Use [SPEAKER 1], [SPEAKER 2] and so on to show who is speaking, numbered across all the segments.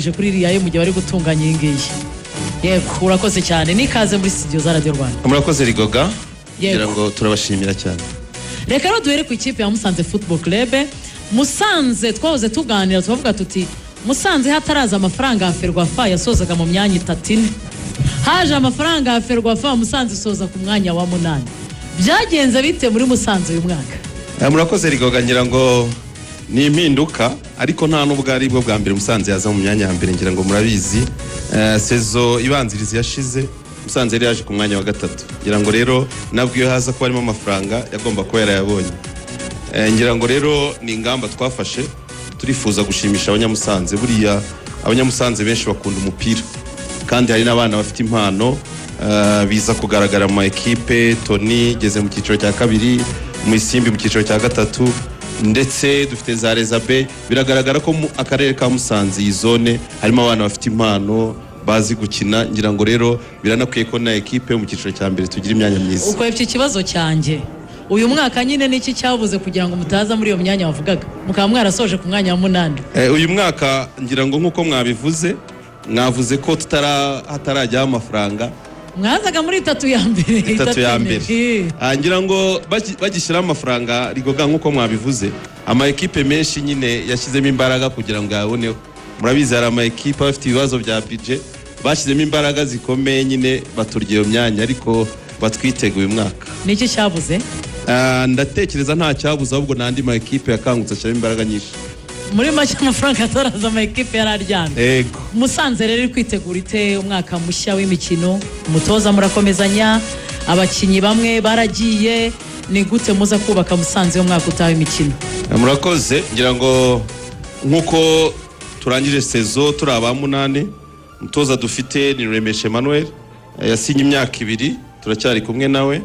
[SPEAKER 1] kuri riyaye mu gihe bari gutunganya iyi ngiyi. Yego urakoze cyane nikaze muri studio za Radio Rwanda.
[SPEAKER 2] Murakoze Rigoga kugira ngo turabashimira cyane.
[SPEAKER 1] Reka rero duhere ku ikipe ya Musanze Football Club. Musanze twahoze tuganira tuvuga tuti Musanze hataraza amafaranga ya Ferwafa yasozaga mu myanya 3. Haje amafaranga ya Ferwafa Musanze soza ku mwanya wa 8. Byagenze bite muri Musanze uyu mwaka?
[SPEAKER 2] Murakoze Rigoga ngira ngo ni impinduka ariko nta nubwo ari bwo bwa mbere Musanze yaza mu myanya ya mbere ngira ngo murabizi. Sezo ibanziriza yashize Musanze yari yaje ku mwanya wa 3. Ngira ngo rero nabwo iyo haza ko harimo amafaranga yagomba ko yarayabonye. Ngira ngo rero ni ingamba twafashe turifuza gushimisha abanyamusanze. Buriya abanyamusanze benshi bakunda umupira kandi hari n'abana bafite impano biza kugaragara mu equipe. Tony geze mu cyiciro cya 2, mu Isimbi mu cyiciro cya 3 ndetse dufite za Rezabe. Biragaragara ko mu akarere ka Musanze iyi zone harimo abana bafite impano bazi gukina. Ngira ngo rero biranakwiye ko na equipe mu cyiciro cya mbere tugira imyanya myiza.
[SPEAKER 1] Uko ifite ikibazo cyanjye uyu mwaka nyine niki cyabuze kugira ngo mutaza muri iyo myanya wavugaga mukaba mwarasoje ku mwanya wa 8?
[SPEAKER 2] Uyu mwaka ngira ngo nkuko mwabivuze mwavuze ko hatarajyaho amafaranga.
[SPEAKER 1] Mwazaga muri 3 ya mbere.
[SPEAKER 2] 3 ya mbere. Ngira ngo bagishyira amafaranga Rigoga nkuko mwabivuze ama equipe menshi nyine yashyizemo imbaraga kugira ngo yaboneho. Murabizi hari ama equipe bafite ibibazo bya budget bashyizemo imbaraga zikomeye nyine baturgiye iyo myanya ariko batwiteguye uyu mwaka.
[SPEAKER 1] Niki cyabuze?
[SPEAKER 2] Ndatekereza nta cyabuze ahubwo nandi ma equipe yakangutse cyane imbaraga nyinshi.
[SPEAKER 1] Muri make amafaranga ataraza ama equipe yararyana.
[SPEAKER 2] Yego.
[SPEAKER 1] Musanze rero iri kwitegura ite umwaka mushya w'imikino? Umutoza murakomezanya, abakinyi bamwe baragiye, ni gute muza kubaka Musanze umwaka utaha imikino?
[SPEAKER 2] Murakoze ngira ngo nkuko turangije sezo turi aba 8. Umutoza dufite ni Remeshe Emmanuel yasinye imyaka 2 turacyari kumwe nawe.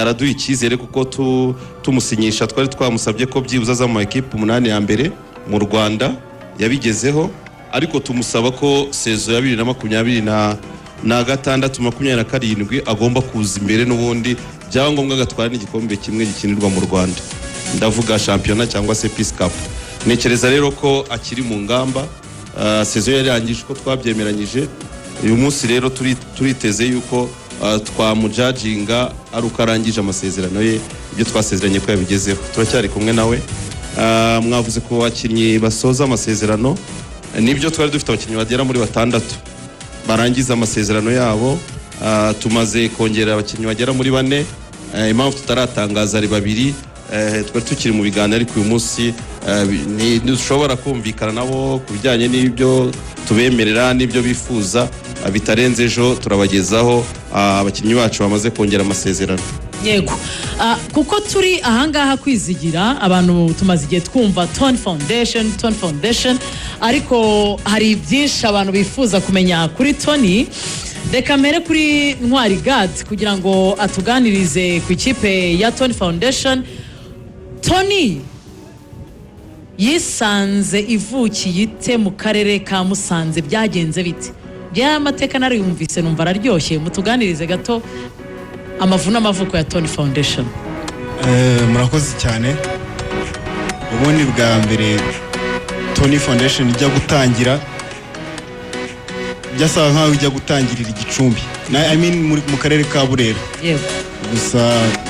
[SPEAKER 2] Araduha icyizere kuko tumusinyisha twari twamusabye ko byibuza za mu equipe 8 ya mbere mu Rwanda yabigezeho ariko tumusaba ko sezo ya 2026 27 agomba kuza imbere n'ubundi byaba ngombwa agatwara n'igikombe kimwe gikinirwa mu Rwanda, ndavuga championnat cyangwa se Peace Cup. Nekereza rero ko akiri mu ngamba. Sezo yarangije ko twabyemeranyije. Uyu munsi rero turiteze yuko twamujajinga ari ukarangije amasezerano ye ibyo twasezeranye ko yabigezeho. Turacyari kumwe nawe. Mwavuze ko abakinnyi basoza amasezerano nibyo twari dufite abakinnyi bagera muri 6 barangiza amasezerano yabo. Tumaze kongera abakinnyi bagera muri 4. Impamvu tutaratangaza ari 2 twari tukiri mu biganiro ariko uyu munsi dushobora kumvikana nabo kubijyanye n'ibyo tubemerera n'ibyo bifuza. Bitarenze ejo turabagezaho abakinnyi bacu bamaze kongera amasezerano.
[SPEAKER 1] Yego. Kuko turi ahangaha kwizigira abantu tumaze igihe twumva Tone Foundation ariko hari byinshi abantu bifuza kumenya kuri Tony. Reka mbere kuri Ntwari Gad kugira ngo atuganirize ku ikipe ya Tone Foundation. Tony yisanze ivukiye ite mu karere ka Musanze, byagenze bite? Amateka nari yumvise numva araryoshye, mutuganirize gato amavu n'amavuko ya Tone Foundation.
[SPEAKER 3] Murakoze cyane. Ubundi bwa mbere Tone Foundation ijya gutangira byasaba nkaho ijya gutangirira Igicumbi, mu karere ka Burera.
[SPEAKER 1] Yego.
[SPEAKER 3] Gusa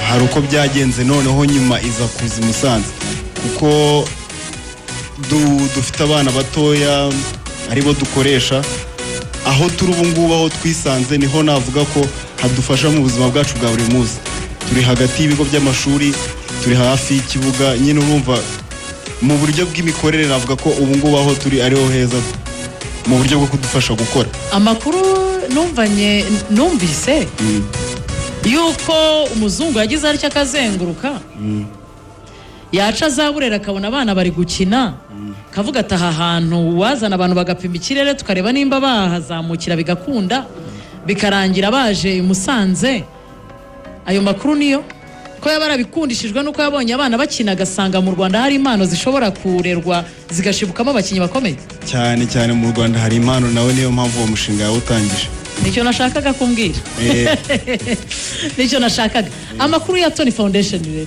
[SPEAKER 3] hari uko byagenze noneho nyuma iza kuza Musanze kuko dufite abana batoya aribo dukoresha. Aho turi ubu ngubu aho twisanze niho navuga ko hadufasha mu buzima bwacu bwa buri munsi. Turi hagati y'ibigo by'amashuri, turi hafi y'ikibuga, nyine urumva mu buryo bw'imikorere navuga ko ubu ngubu aho turi ariho heza mu buryo bwo kudufasha gukora.
[SPEAKER 1] Amakuru numvise yuko umuzungu yagize aricyo akazenguruka yaca za Burera akabona abana bari gukina kavuga ati aha hantu wazana abantu bagapima ikirere tukareba nimba bahazamukira bigakunda bikarangira baje Musanze. Ayo makuru niyo ko yabarabikundishijwe nuko yabonye abana bakina agasanga mu Rwanda hari impano zishobora kurerwa zigashibukamo abakinnyi bakomeye
[SPEAKER 3] cyane mu Rwanda hari impano, nawe niyo mpamvu uwo mushinga yawutangije.
[SPEAKER 1] Nicyo nashakaga kumbwira. Nicyo nashakaga. Amakuru ya Tone Foundation rero.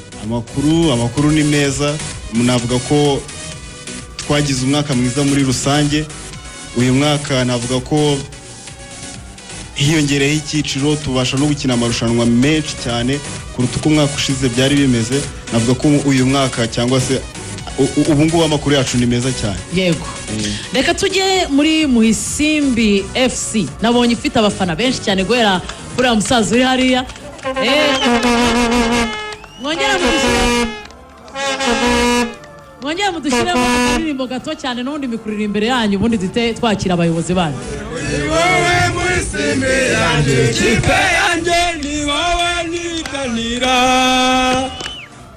[SPEAKER 3] Amakuru ni meza. Munavuga ko twagize umwaka mwiza muri rusange. uyu mwaka navuga ko hiyongereyeho icyiciro tubasha no gukina amarushanwa menshi cyane kuruta uko umwaka ushize byari bimeze. Navuga ko uyu mwaka cyangwa se ubu ngubu amakuru yacu ni meza cyane.
[SPEAKER 1] Yego, reka tujye muri Muhisimbi FC. Nabonye ifite abafana benshi cyane guhera kuri uriya musaza uri hariya. Mwongera mudushyiremo indirimbo gato cyane n'ubundi mikurira imbere yanyu ubundi duhite twakira abayobozi banyu.
[SPEAKER 4] Wowe Muhisimbi yanjye, kipe yanjye, ni wowe niganira,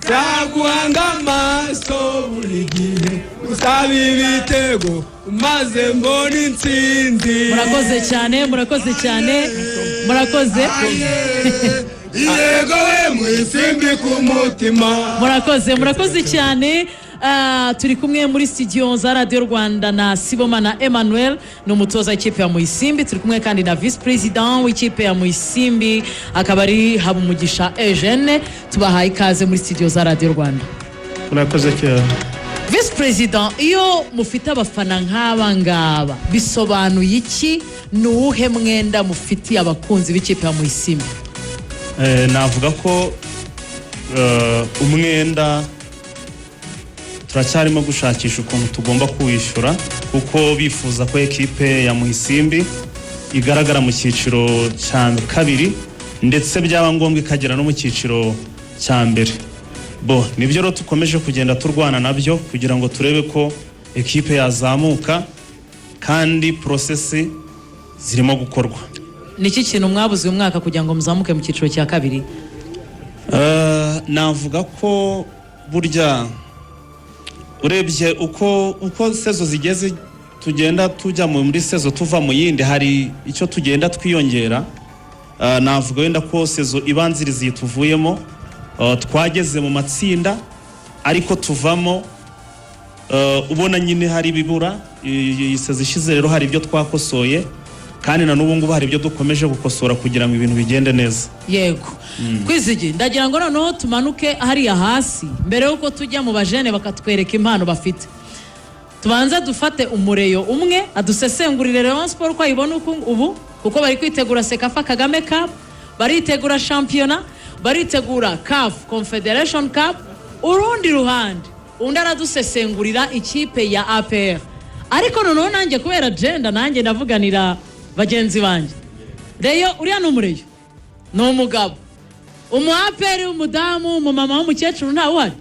[SPEAKER 4] nzaguhanga amaso buri gihe usaba ibitego maze mbona intsinzi.
[SPEAKER 1] Murakoze cyane, murakoze cyane, murakoze.
[SPEAKER 4] Yego we Muhisimbi ku mutima.
[SPEAKER 1] Murakoze cyane. Turi kumwe muri studio za Radio Rwanda na Sibomana Emmanuel, ni umutoza w'ikipe ya Muhisimbi. Turi kumwe kandi na vice president w'ikipe ya Muhisimbi akaba ari Habumugisha Eugene. Tubahaye ikaze muri studio za Radio Rwanda.
[SPEAKER 5] Murakoze cyane.
[SPEAKER 1] Vice president, iyo mufite abafana nk'aba ngaba bisobanuye iki? Ni uwuhe mwenda mufitiye abakunzi b'ikipe ya Muhisimbi?
[SPEAKER 5] Navuga ko umwenda turacyarimo gushakisha ukuntu tugomba kuwishyura, kuko bifuza ko ekipe ya Muhisimbi igaragara mu cyiciro cya kabiri ndetse byaba ngombwa ikagera no mu cyiciro cya mbere. Nibyo rero tukomeje kugenda turwana nabyo kugira ngo turebe ko ekipe yazamuka kandi processi zirimo gukorwa.
[SPEAKER 1] Niki kintu mwabuze uyu mwaka kugira ngo muzamuke mu cyiciro cya kabiri?
[SPEAKER 5] Navuga ko burya urebye uko sezo zigeze tugenda tujya muri sezo tuva mu yindi, hari icyo tugenda twiyongera. Navuga wenda ko sezo ibanziriza tuvuyemo twageze mu matsinda ariko tuvamo ubona nyine hari bibura. Iyi sezo ishize rero hari ibyo twakosoye kandi na n'ubu ngubu hari ibyo dukomeje gukosora kugira ngo ibintu bigende neza.
[SPEAKER 1] Yego. Kwizigi, ndagira ngo noneho tumanuke hariya hasi mbere yuko tujya mu bajene bakatwereka impano bafite. Tubanza dufate umureyo umwe adusesengurire Rayon Sport uko ayibona ubu, kuko bari kwitegura Sekafa Kagame Cup, baritegura Championnat, baritegura CAF Confederation Cup. Urundi ruhande undi aradusesengurira ikipe ya APR. Ariko noneho nanjye kubera agenda nanjye ndavuganira bagenzi banjye. Reyo uriya ni umureyo, ni umugabo, umu-APR w'umudamu, umumama w'umukecuru nta uhari?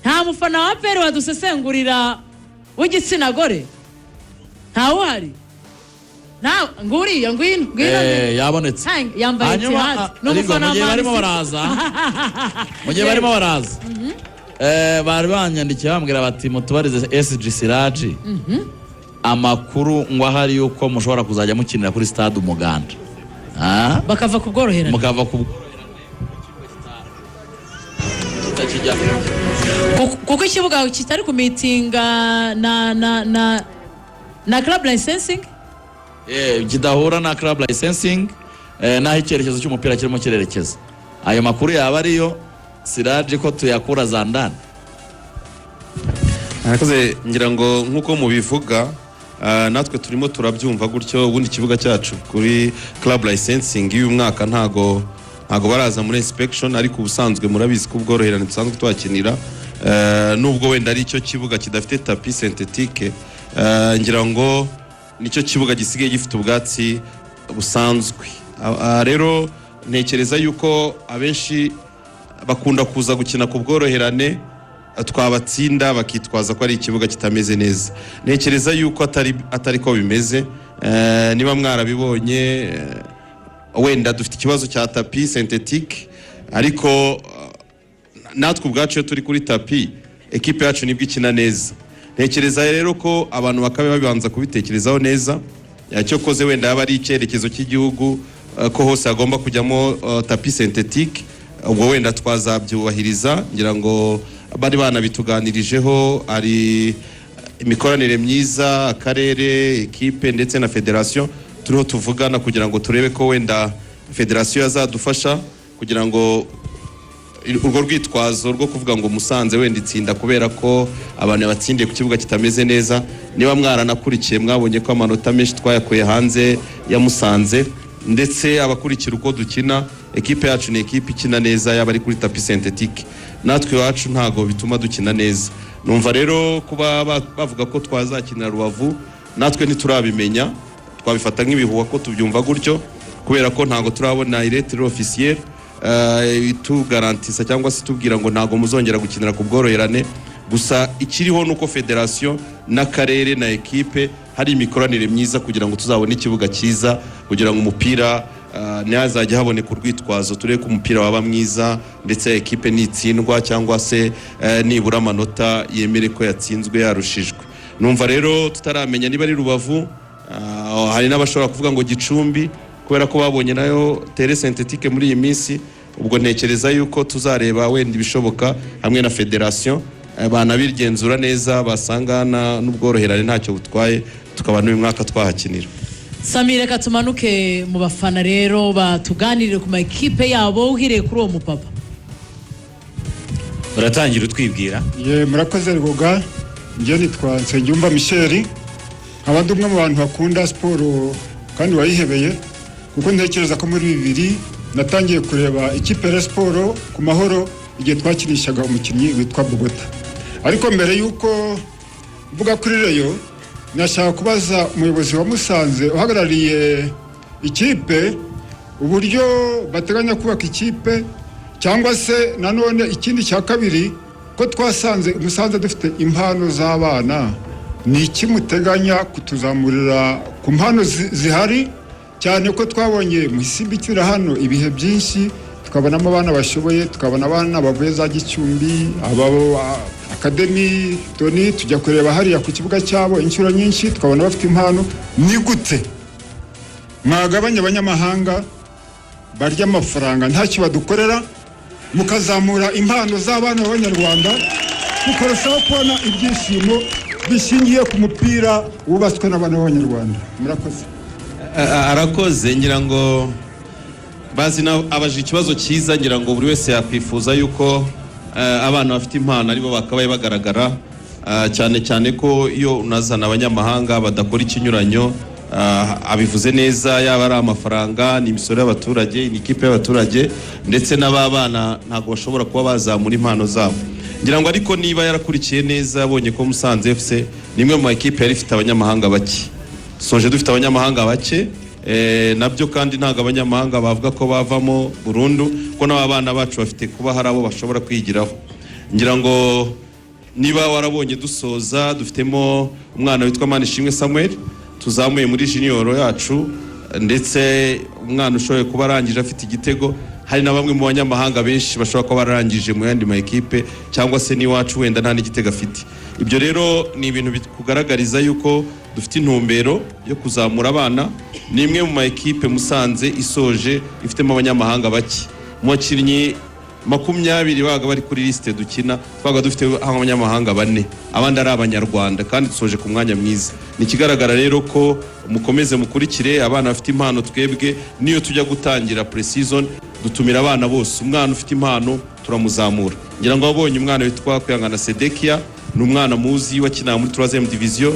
[SPEAKER 1] Nta mufana wa APR wadusesengurira w'igitsina gore? Nta uhari? Nguriya ngwino
[SPEAKER 6] yabonetse.
[SPEAKER 1] Yambaye ikihazi n'umufana wa
[SPEAKER 6] mu gihe barimo baraza bari banyandikiye bambwira bati mutubarize SG Siraji amakuru ngo ahari yuko mushobora kuzajya mukinira kuri stade Umuganda.
[SPEAKER 1] Bakava kubworoherana,
[SPEAKER 6] mukava ku
[SPEAKER 1] kuko ikibuga kitari ku meetinga na club licensing
[SPEAKER 6] kidahura na club licensing naho icyerekezo cy'umupira kirimo kirerekeza. Ayo makuru yaba ariyo Siraji ko tuyakura za ndani.
[SPEAKER 2] Narakoze, ngira ngo nkuko mubivuga natwe turimo turabyumva gutyo. Ubundi kibuga cyacu kuri club licensing uyu mwaka ntago baraza muri inspection, ariko ubusanzwe murabizi ko ubworoherane dusanzwe twakinira nubwo wenda ari cyo kibuga kidafite tapi synthetique, ngira ngo nicyo kibuga gisigaye gifite ubwatsi busanzwe. Rero ntekereza yuko abenshi bakunda kuza gukina ku bworoherane twabatsinda bakitwaza ko ari ikibuga kitameze neza. Ntekereza yuko atari ko bimeze. Niba mwarabibonye wenda dufite ikibazo cya tapi synthetique, ariko natwe ubwacu iyo turi kuri tapi ekipe yacu nibwo ikina neza. Ntekereza rero ko abantu bakabe babanza kubitekerezaho neza. Cyo koze wenda yaba ari icyerekezo cy'igihugu ko hose agomba kujyamo tapi synthetique, ubwo wenda twazabyubahiriza. Ngira ngo bari banabituganirijeho, ari imikoranire myiza akarere, ekipe ndetse na federation turiho tuvugana kugira ngo turebe ko wenda federation yazadufasha kugira ngo urwo rwitwazo rwo kuvuga ngo Musanze wenda itsinda kubera ko abantu batsindiye ku kibuga kitameze neza. Niba mwaranakurikiye mwabonye ko amanota menshi twayakuye hanze ya Musanze, ndetse abakurikira uko dukina, ekipe yacu ni ekipe ikina neza, yaba ari kuri tapi synthetique, natwe iwacu ntago bituma dukina neza. Numva rero kuba bavuga ko twazakinira Rubavu, natwe ntiturabimenya, twabifata nk'ibihuha ko tubyumva gutyo, kubera ko ntago turabona iretire officiel itugarantisa cyangwa se tubwira ngo ntago muzongera gukinira ku bworoherane. Gusa ikiriho nuko federation n'akarere na ekipe hari imikoranire myiza kugira ngo tuzabone ikibuga cyiza, kugira ngo umupira ntihazajya haboneka urwitwazo, turebe ko umupira waba mwiza ndetse ekipe nitsindwa cyangwa se nibura amanota yemere ko yatsinzwe yarushijwe. Numva rero tutaramenya niba ari Rubavu, hari n'abashobora kuvuga ngo Gicumbi kubera ko babonye nayo tere synthetique muri iyi minsi. Ubwo ntekereza yuko tuzareba wenda ibishoboka hamwe na federation banabigenzura neza, basanga n'ubworoherane ntacyo butwaye, tukaba n'uyu mwaka twahakinira.
[SPEAKER 1] Samir, reka tumanuke mu bafana rero batuganirire ku makipe yabo, uhiriye kuri uwo mupapa.
[SPEAKER 7] Uratangira utwibwira?
[SPEAKER 8] Murakoze Rugoga, njye nitwa Nsengiyumva Michel, nkaba ndi umwe mu bantu bakunda siporo kandi wayihebeye, kuko ntekereza ko muri 2000 natangiye kureba ikipe ya siporo ku Mahoro igihe twakinishaga umukinnyi witwa Bogota. Ariko mbere yuko mvuga kuri Reyo, nashaka kubaza umuyobozi wa Musanze uhagarariye ikipe uburyo bateganya kubaka ikipe, cyangwa se nanone ikindi cya kabiri ko twasanze Musanze dufite impano z'abana, ni iki muteganya kutuzamurira ku mpano zihari, cyane ko twabonye mu Isimbikira hano ibihe byinshi, tukabonamo abana bashoboye, tukabona abana bavuye za Gicumbi, ababo Academy Tony, tujya kureba hariya ku kibuga cyabo inshuro nyinshi, tukabona bafite impano. Ni gute mwagabanya abanyamahanga barya amafaranga ntacyo badukorera, mukazamura impano z'abana b'Abanyarwanda, mukoroshaho kubona ibyishimo bishingiye ku mupira wubatswe n'abana b'Abanyarwanda? Murakoze.
[SPEAKER 2] Arakoze, ngira ngo bazi abaje ikibazo cyiza, ngira ngo buri wese yakwifuza yuko abana bafite impano aribo bakabaye bagaragara, cyane cyane ko iyo unazana abanyamahanga badakora ikinyuranyo, abivuze neza, yaba ari amafaranga, ni imisoro y'abaturage, ni ikipe y'abaturage, ndetse n'ababana ntabwo bashobora kuba bazamura impano zabo. Ngira ngo ariko niba yarakurikiye neza, abonye ko Musanze FC nimwe mu ekipe yari ifite abanyamahanga bake, soje dufite abanyamahanga bake, nabyo kandi ntago abanyamahanga bavuga ko bavamo burundu, ko n'abana bacu bafite kuba hari abo bashobora kwigiraho. Ngira ngo niba warabonye dusoza dufitemo umwana witwa Manishimwe Samuel tuzamuye muri junior yacu, ndetse umwana ushoboye kuba arangije afite igitego. Hari na bamwe mu banyamahanga benshi bashobora kuba barangije mu yandi ma ekipe, cyangwa se n'iwacu wenda nta n'igitego afite. Ibyo rero ni ibintu bikugaragariza yuko dufite intumbero yo kuzamura abana. Ni imwe mu ma ekipe Musanze isoje ifitemo abanyamahanga bake, mu bakinnyi 20 baga bari kuri liste dukina, twaga dufite abanyamahanga 4, abandi ari abanyarwanda, kandi dusoje ku mwanya mwiza. Ni kigaragara rero ko mukomeze mukurikire abana bafite impano. Twebwe niyo tujya gutangira pre-season dutumira abana bose, umwana ufite impano turamuzamura. Ngira ngo abonye umwana witwa Kwihangana Sedekia, ni umwana muzi wakina muri 3e division,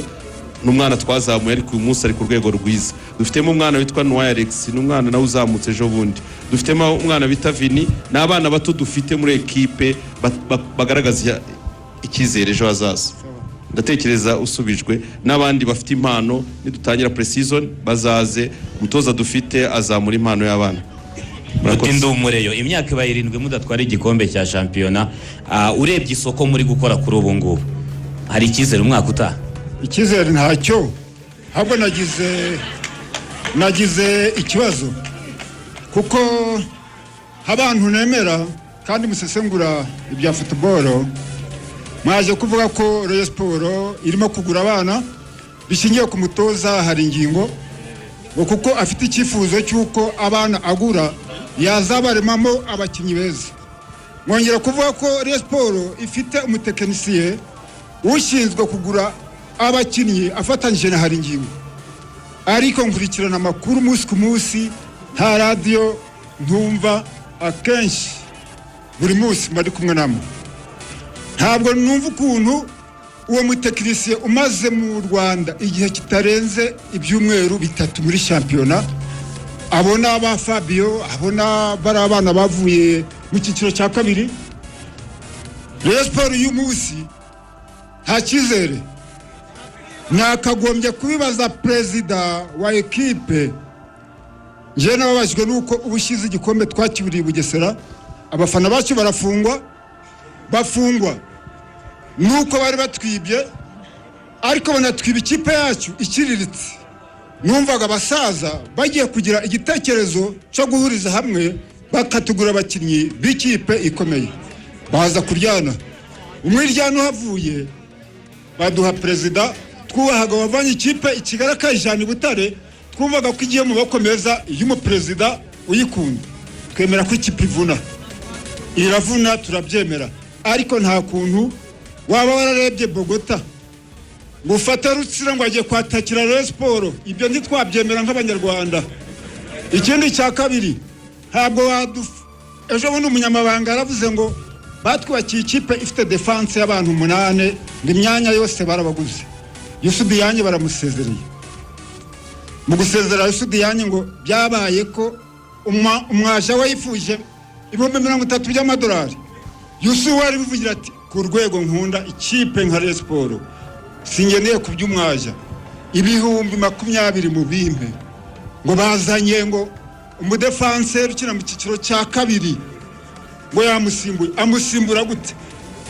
[SPEAKER 2] n'umwana twazamuye ariko uyu munsi ari ku rwego rwiza. Dufitemo umwana witwa Noah Alex, ni umwana nawe uzamutse ejo bundi. Dufitemo umwana bita Vini, n'abana bato dufite muri ekipe bagaragaza icyizere ejo hazaza. Ndatekereza usubijwe n'abandi bafite impano, nidutangira pre-season bazaze, umutoza dufite azamura impano y'abana.
[SPEAKER 7] Uti Umureyo, imyaka 7 mudatwara igikombe cya shampiyona, urebye isoko muri gukora kuri ubu ngubu, hari icyizere umwaka utaha?
[SPEAKER 8] Icyizere ntacyo, ahubwo nagize ikibazo, kuko abantu nemera kandi musesengura ibya football, mwaje kuvuga ko Rayon Sport irimo kugura abana bishingiye ku mutoza. Hari ingingo kuko afite icyifuzo cy'uko abana agura yazabaremamo abakinnyi beza. Mwongera kuvuga ko Rayon Sport ifite umutekinisiye ushinzwe kugura abakinnyi afatanyije na Hari ingingo, ariko nkurikirana amakuru umunsi ku munsi, nta radio ntumva, akenshi buri munsi mari kumwe namwe ntabwo numva ukuntu uwo mutekinisiye umaze mu Rwanda igihe kitarenze ibyumweru 3 muri shampiyona abona ba Fabio abona bari abana bavuye mu cyiciro cya kabiri Rayon Sport uyu munsi nta cyizere nakagombye kubibaza perezida wa ekipe nje nababajwe nuko ubushize igikombe twakiburiye Bugesera abafana bacu bafungwa nuko bari batwibye ariko banatwiba ikipe yacu ikiriritse numvaga abasaza bagiye kugira igitekerezo cyo guhuriza hamwe bakatugura abakinnyi b'ikipe ikomeye baza kuryana umwiryano havuye baduha perezida twubahaga wavanye ikipe ikigaraka ijana Butare twumvaga ko igiye mu bakomeza y'umuperezida uyikunda twemera ko ikipe iravuna turabyemera ariko nta kuntu waba wararebye Bogota ngo ufate Rutsiro ngo agiye kwatakira Rayon Sport ibyo ntitwabyemera nk'abanyarwanda ikindi cya kabiri ntabwo ejo bundi umunyamabanga yaravuze ngo batwubakiye ikipe ifite defense y'abantu 8 imyanya yose barabaguze Yusudiyanye baramusezereye mu gusezera Yusudiyanye ngo byabaye ko umwaje we yifuje ibihumbi 30 by'amadolari Yusu wari bivugira ati ku rwego nkunda ikipe nka Rayon Sport singeneye ku by'umwaje ibihumbi 20 mu bimpe ngo bazanye ngo umudefenseur ukina mu cyiciro cya kabiri ngo amusimbura gute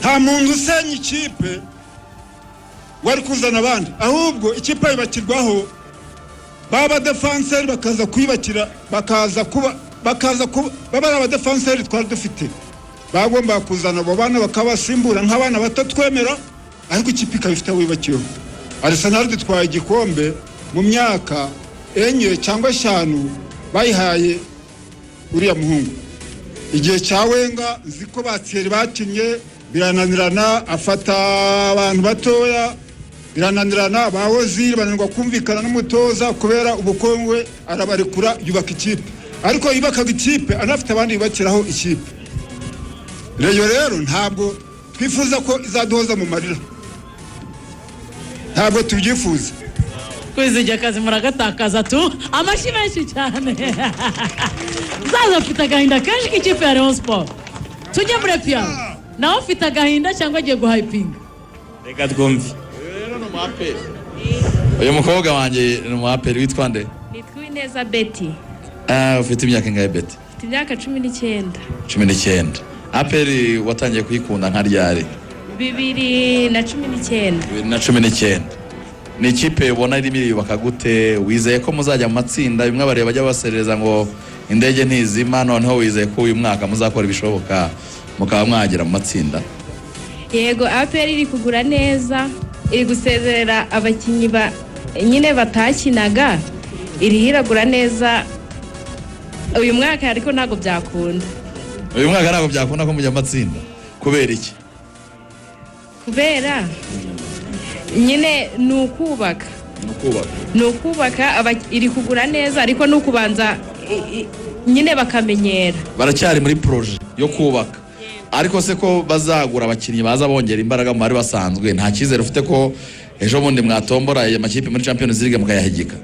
[SPEAKER 8] nta muntu usenya ikipe wari kuzana abandi ahubwo ikipe yibakirwaho baba defenseur bakaza kuyibakira bakaza kuba baba abadefenseur twari dufite bagomba kuzana abo bana bakabasimbura nk'abana batatwemera ariko ikipe ikabifite wibakiwe Arsenal ditwaye igikombe mu myaka 4 cyangwa 5 bayihaye uriya muhungu igihe cya Wenga ziko batseri bakinye birananirana afata abantu batoya birananirana bawoziri bananirwa kumvikana n'umutoza kubera ubukongwe arabarekura yubaka ikipe ariko yubakaga ikipe anafite abandi yubakiraho ikipe rero ntabwo twifuza ko izaduhoza mu marira ntabwo tubyifuza
[SPEAKER 1] kwizijya akazi muragatakaza tu amashi menshi cyane zaza ufite agahinda kenshi k'ikipe ya Rayon Sport tujye muri piano nawe ufite agahinda cyangwa agiye guhypinga
[SPEAKER 7] reka twumve
[SPEAKER 6] uyu mukobwa wanjye ni umwaperi witwa nde?
[SPEAKER 9] Nitwa Ineza Betty.
[SPEAKER 6] Ufite imyaka ingahe Betty?
[SPEAKER 9] Mfite imyaka 19.
[SPEAKER 6] 19. Aperi watangiye kuyikunda nka ryari?
[SPEAKER 9] 2019.
[SPEAKER 6] 2019. Ni ikipe ubona irimo iriyubaka gute? Wizeye ko muzajya mu matsinda bimwe abareba bajya baserereza ngo indege ntizima noneho wizeye ko uyu mwaka muzakora ibishoboka mukaba mwagera mu matsinda?
[SPEAKER 9] Yego Aperi iri kugura neza iri gusezerera abakinnyi nyine batakinaga iri hiragura neza uyu mwaka ariko ntago byakunda.
[SPEAKER 6] Uyu mwaka ntago byakunda ko mujya matsinda kubera iki?
[SPEAKER 9] Kubera nyine nukubaka iri kugura neza ariko nukubanza nyine bakamenyera.
[SPEAKER 6] Baracyari muri projet yo kubaka. Ariko se ko bazagura abakinnyi baza bongera imbaraga mu bari basanzwe nta cyizere ufite ko ejo bundi mwatombora amakipe muri Champions League mukayahigika?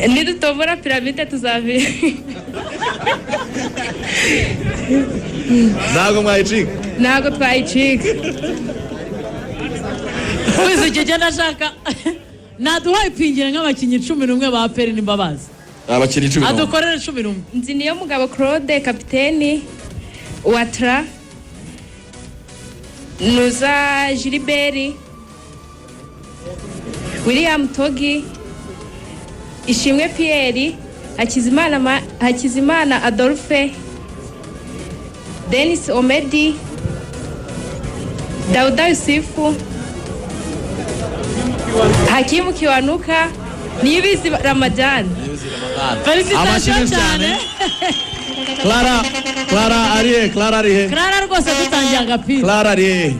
[SPEAKER 9] Nidutombora piramide tuzavi ntago twayicika
[SPEAKER 1] kwizijya nashaka naduhaye ipingire nk'abakinnyi 11 ba Aperi n'imbabazi
[SPEAKER 6] abakinnyi 11
[SPEAKER 1] adukorere 11
[SPEAKER 9] nzi niyo mugabo Claude kapiteni Watra Nuza Gilbert William Togi Ishimwe Pierre Hakizimana Adolphe Dennis Omedi Dauda Yusufu Hakimu Kiwanuka Niyibizi Ramadhan.
[SPEAKER 1] Felicitations cyane.
[SPEAKER 6] Clara arihe?
[SPEAKER 1] Clara rwose dutangiye agapira.
[SPEAKER 6] Clara arihe?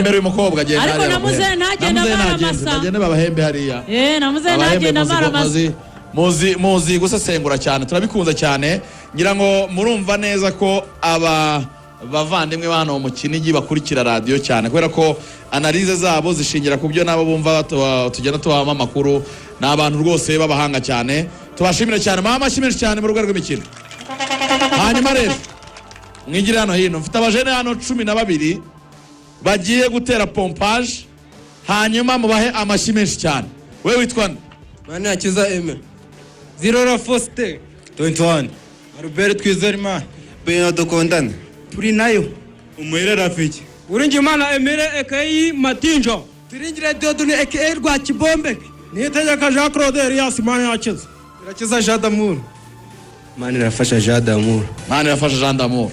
[SPEAKER 6] Mbere umukobwa agenda
[SPEAKER 1] ariko namuze ntagenda baramasa.
[SPEAKER 6] Agenda babahembe hariya.
[SPEAKER 1] Namuze ntagenda baramasa.
[SPEAKER 6] muzi gusesengura cyane, turabikunze cyane. Ngira ngo murumva neza ko aba bavandimwe bano mu Kinigi bakurikira radio cyane, kubera ko analize zabo zishingira ku byo nabo bumva tugenda tubama amakuru. Ni abantu rwose babahanga cyane, tubashimire cyane. Mama shimire cyane mu rwego rw'imikino. Hanyuma rero mwigire hano hino, mfite abajene hano 12 bagiye gutera pompage, hanyuma mubahe amashyi menshi cyane. Wewe witwa nde?
[SPEAKER 4] Mane Akiza Aime, Zirora Faustin
[SPEAKER 3] 21
[SPEAKER 4] Albert Twizerima,
[SPEAKER 3] Beno dukundana
[SPEAKER 4] turi nayo
[SPEAKER 3] umuhere Rafiki
[SPEAKER 4] Uringimana Emile Ekayi Matinjo, Turingire Dodone Ekayi rwa Kibombe, Niyitegeka Jean Claude Elias Mane Akiza, Irakiza Jean d'Amour,
[SPEAKER 3] Mane irafasha Jean d'Amour,
[SPEAKER 6] Mane irafasha Jean d'Amour.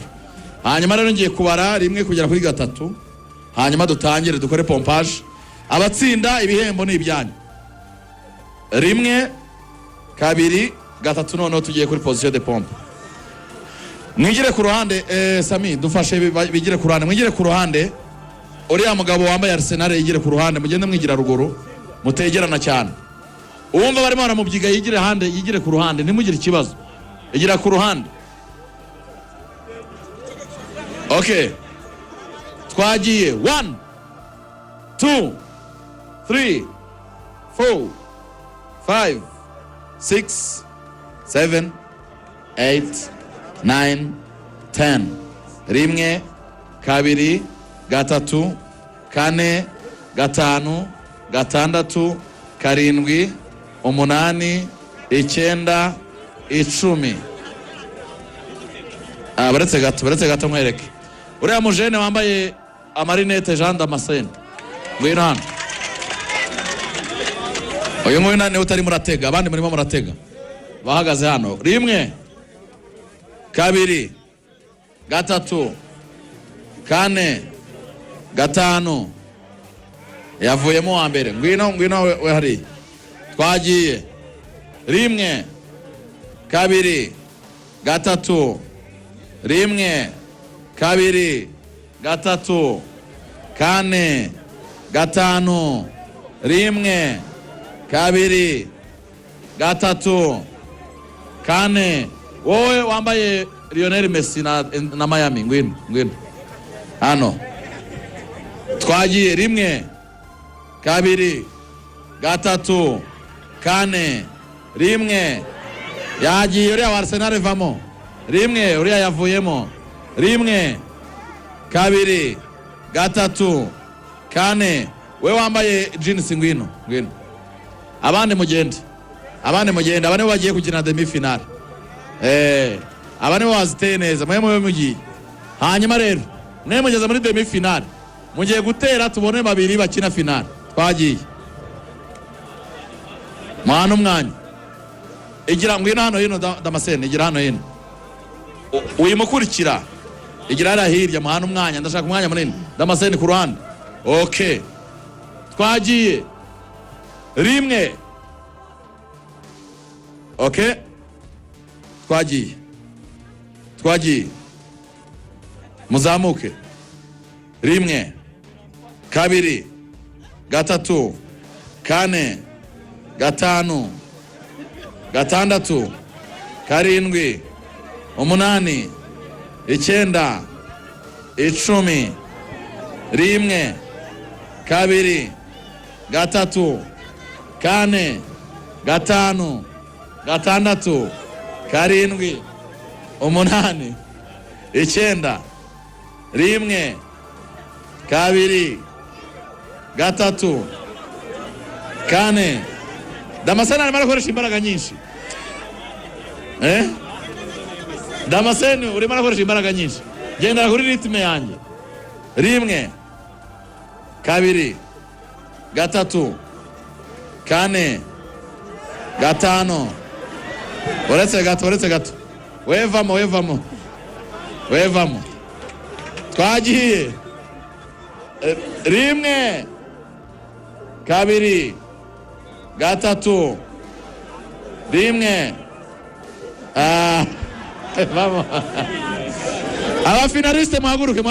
[SPEAKER 6] Hanyuma rero ngiye kubara rimwe kugera kuri 3, hanyuma dutangire dukore pompage. Abatsinda ibihembo ni ibyanyu. 1, 2, 3 noneho tugiye kuri position de pompe. Mwigire ku ruhande Sami dufashe bigire ku ruhande, mwigire ku ruhande. Uriya mugabo wambaye Arsenal yigire ku ruhande, mugende mwigira ruguru mutegerana cyane. Uwumva barimo baramubyiga yigire hande, yigire ku ruhande, ntimugire ikibazo. Igira ku ruhande. Okay. Twagiye 1 2 3 4 5 6 7 8 9 10. 1 2 3 4 5 6 7 8 9 10. Baretse gato mwereke. Uriya mujene wambaye amarinete Jean Damascene. Ngwino hano. Uyu nguyu nani utari muratega, abandi murimo muratega. Bahagaze hano. 1 2 3 4 5. Yavuyemo wa mbere. Ngwino we hari. Twagiye. 1 2 3 1 2 3 4 5 1 2 3 4. Wowe wambaye Lionel Messi na Miami, ngwino hano. Twagiye 1 2 3 4 1. Yagiye uriya wa Arsenal vamo. 1 uriya yavuyemo. 1 2 3 4. We wambaye jeans ngwino. Abandi mugende. Abandi bagiye kugina demi final. Abandi baziteye neza, mwe mugiye. Hanyuma rero mwe mugeze muri demi final, mugiye gutera tubone babiri bakina final. Twagiye. Mwana umwanya. Igira ngwino hano hino Damascene, igira hano hino. Uyimukurikira. Igira ara hirya mwana umwanya, ndashaka umwanya munini. Damascene ku ruhande. Okay. Twagiye. 1. Okay. Twagiye. Muzamuke. 1 2 3 4 5 6 7 8 9 10. 1 2 3 4 5 6 7 8 9 1 2 3 4. Damascene arimo arakoresha imbaraga nyinshi. Damascene urimo arakoresha imbaraga nyinshi. Genda kuri ritme yanjye. 1 2 3 4 5. Uretse gato. Wevamo. Twagiye. 1 2 3 1. Vamos. Aba finaliste muhaguruke.